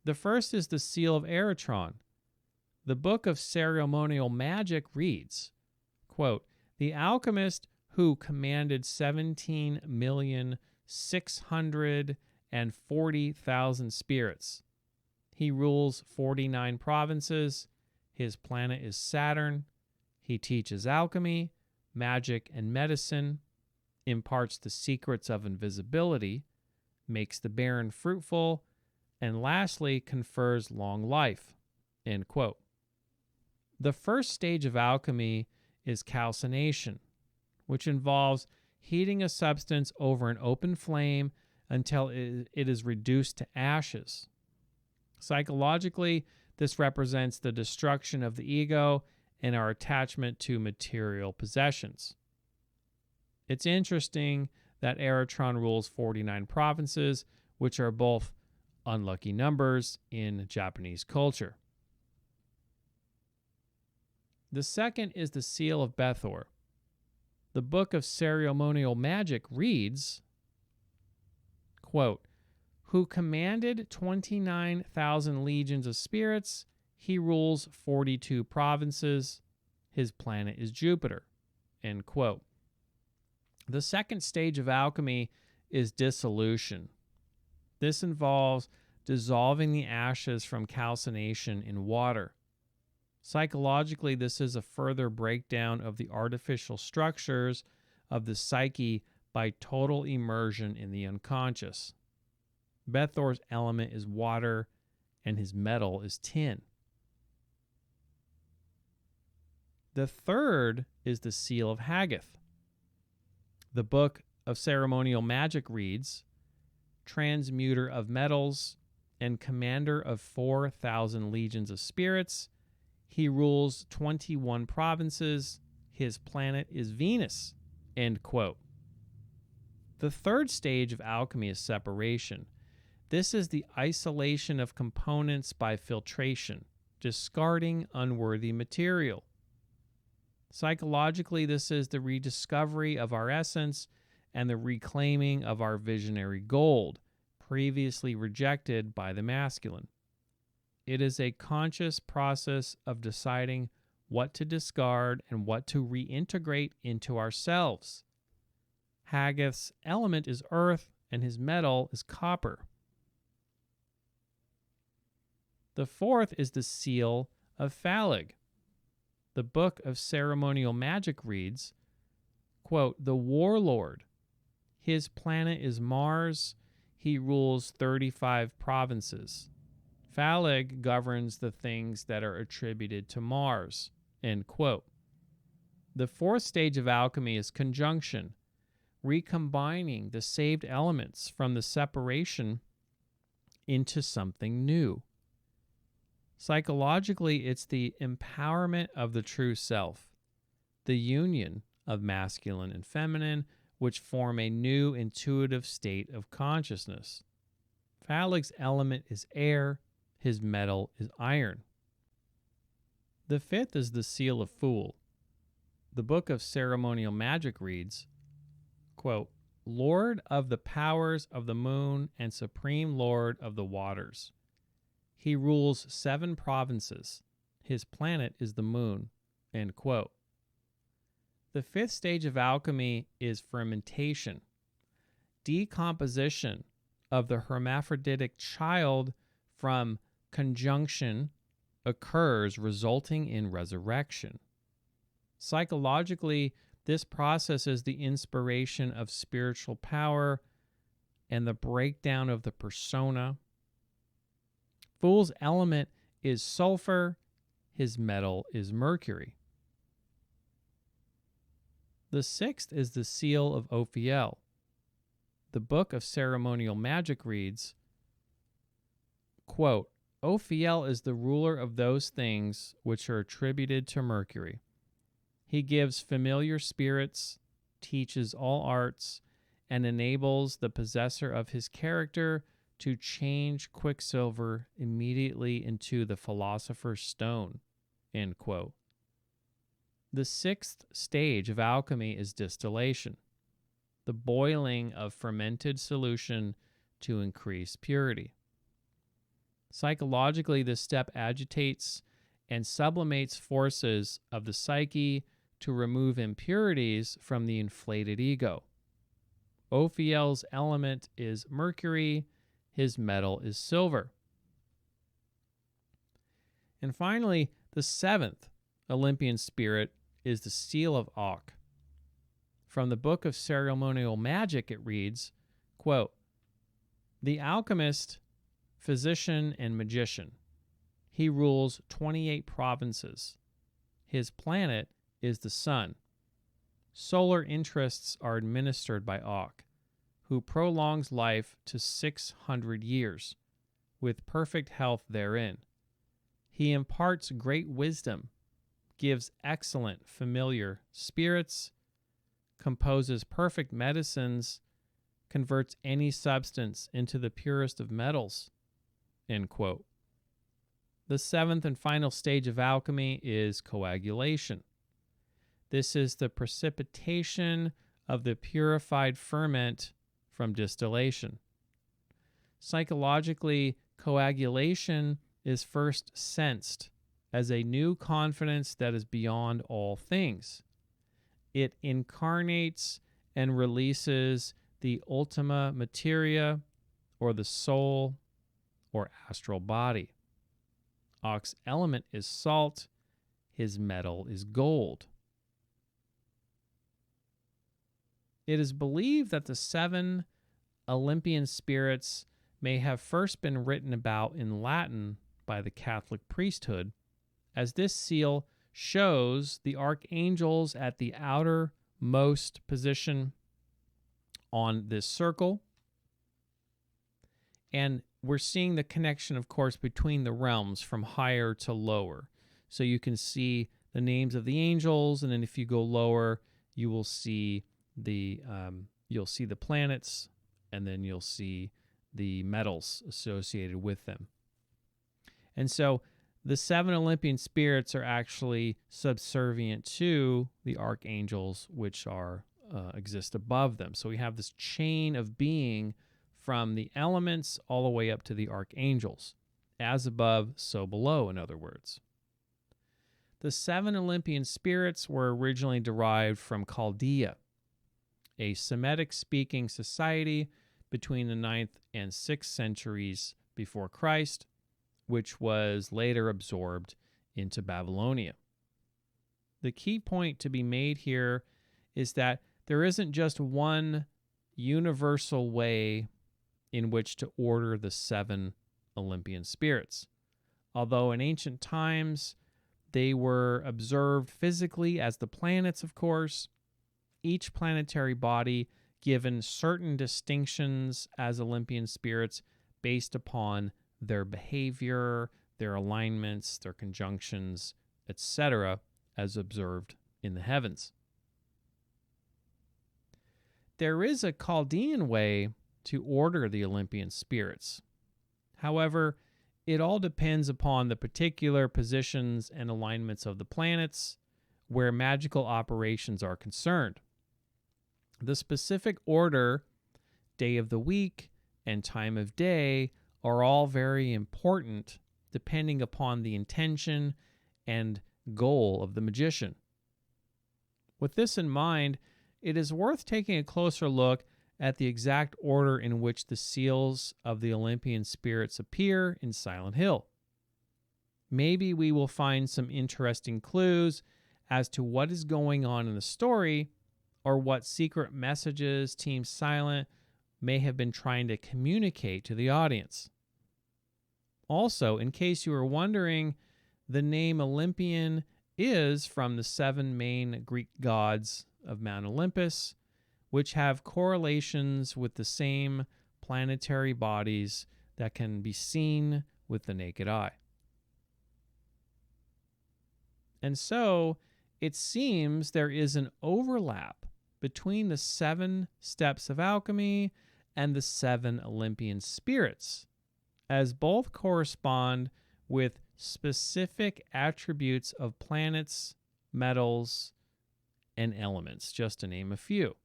The first is the seal of Eritron. The Book of Ceremonial Magic reads, quote, "The alchemist who commanded 17,640,000 spirits. He rules 49 provinces. His planet is Saturn. He teaches alchemy, magic, and medicine, imparts the secrets of invisibility, makes the barren fruitful, and lastly, confers long life." End quote. The first stage of alchemy is calcination, which involves heating a substance over an open flame until it is reduced to ashes. Psychologically, this represents the destruction of the ego and our attachment to material possessions. It's interesting that Eritron rules 49 provinces, which are both unlucky numbers in Japanese culture. The second is the seal of Bethor. The Book of Ceremonial Magic reads, quote, "Who commanded 29,000 legions of spirits. He rules 42 provinces. His planet is Jupiter." End quote. The second stage of alchemy is dissolution. This involves dissolving the ashes from calcination in water. Psychologically, this is a further breakdown of the artificial structures of the psyche by total immersion in the unconscious. Bethor's element is water, and his metal is tin. The third is the seal of Haggath. The Book of Ceremonial Magic reads, "Transmuter of metals and commander of 4,000 legions of spirits. He rules 21 provinces. His planet is Venus." End quote. The third stage of alchemy is separation. This is the isolation of components by filtration, discarding unworthy material. Psychologically, this is the rediscovery of our essence and the reclaiming of our visionary gold, previously rejected by the masculine. It is a conscious process of deciding what to discard and what to reintegrate into ourselves. Haggath's element is earth, and his metal is copper. The fourth is the seal of Phaleg. The Book of Ceremonial Magic reads, quote, "The warlord. His planet is Mars. He rules 35 provinces. Phaleg governs the things that are attributed to Mars." End quote. The fourth stage of alchemy is conjunction, recombining the saved elements from the separation into something new. Psychologically, it's the empowerment of the true self, the union of masculine and feminine, which form a new intuitive state of consciousness. Phaleg's element is air, his metal is iron. The fifth is the seal of Fool. The Book of Ceremonial Magic reads, quote, "Lord of the powers of the moon and supreme lord of the waters. He rules 7 provinces. His planet is the moon." End quote. The fifth stage of alchemy is fermentation, decomposition of the hermaphroditic child from conjunction occurs, resulting in resurrection. Psychologically, this process is the inspiration of spiritual power and the breakdown of the persona. Fool's element is sulfur, his metal is mercury. The sixth is the seal of Ophiel. The Book of Ceremonial Magic reads, quote, "Ophiel is the ruler of those things which are attributed to Mercury. He gives familiar spirits, teaches all arts, and enables the possessor of his character to change quicksilver immediately into the philosopher's stone." End quote. The sixth stage of alchemy is distillation, the boiling of fermented solution to increase purity. Psychologically, this step agitates and sublimates forces of the psyche to remove impurities from the inflated ego. Ophiel's element is mercury, his metal is silver. And finally, the seventh Olympian spirit is the seal of Ak. From the Book of Ceremonial Magic, it reads, quote, "The alchemist, physician, and magician. He rules 28 provinces. His planet is the sun. Solar interests are administered by Ak, who prolongs life to 600 years, with perfect health therein. He imparts great wisdom, gives excellent familiar spirits, composes perfect medicines, converts any substance into the purest of metals." End quote. The seventh and final stage of alchemy is coagulation. This is the precipitation of the purified ferment from distillation. Psychologically, coagulation is first sensed as a new confidence that is beyond all things. It incarnates and releases the ultima materia, or the soul, or astral body. Ak's element is salt, his metal is gold. It is believed that the 7 Olympian spirits may have first been written about in Latin by the Catholic priesthood, as this seal shows the archangels at the outermost position on this circle. And we're seeing the connection, of course, between the realms from higher to lower. So you can see the names of the angels, and then if you go lower, you will see the planets, and then you'll see the metals associated with them. And so the 7 Olympian spirits are actually subservient to the archangels, which are exist above them. So we have this chain of being from the elements all the way up to the archangels. As above, so below, in other words. The 7 Olympian spirits were originally derived from Chaldea, a Semitic-speaking society between the 9th and 6th centuries before Christ, which was later absorbed into Babylonia. The key point to be made here is that there isn't just one universal way in which to order the 7 Olympian spirits. Although in ancient times they were observed physically as the planets, of course, each planetary body given certain distinctions as Olympian spirits based upon their behavior, their alignments, their conjunctions, etc., as observed in the heavens. There is a Chaldean way to order the Olympian spirits. However, it all depends upon the particular positions and alignments of the planets where magical operations are concerned. The specific order, day of the week, and time of day are all very important depending upon the intention and goal of the magician. With this in mind, it is worth taking a closer look at the exact order in which the seals of the Olympian spirits appear in Silent Hill. Maybe we will find some interesting clues as to what is going on in the story, or what secret messages Team Silent may have been trying to communicate to the audience. Also, in case you were wondering, the name Olympian is from the 7 main Greek gods of Mount Olympus, which have correlations with the same planetary bodies that can be seen with the naked eye. And so, it seems there is an overlap between the 7 steps of alchemy and the 7 Olympian spirits, as both correspond with specific attributes of planets, metals, and elements, just to name a few.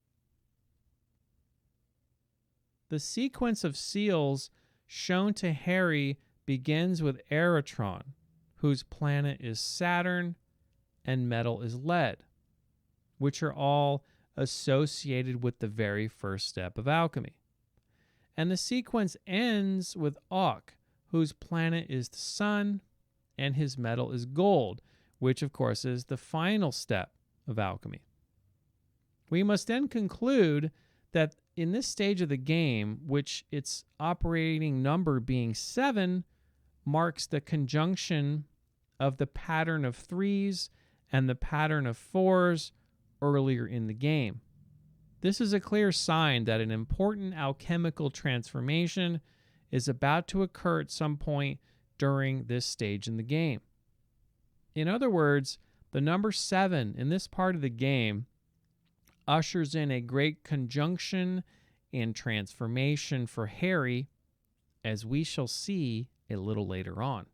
The sequence of seals shown to Harry begins with Eritron, whose planet is Saturn and metal is lead, which are all associated with the very first step of alchemy. And the sequence ends with Og, whose planet is the sun and his metal is gold, which of course is the final step of alchemy. We must then conclude that in this stage of the game, which its operating number being 7, marks the conjunction of the pattern of 3s and the pattern of 4s earlier in the game. This is a clear sign that an important alchemical transformation is about to occur at some point during this stage in the game. In other words, the number 7 in this part of the game ushers in a great conjunction and transformation for Harry, as we shall see a little later on.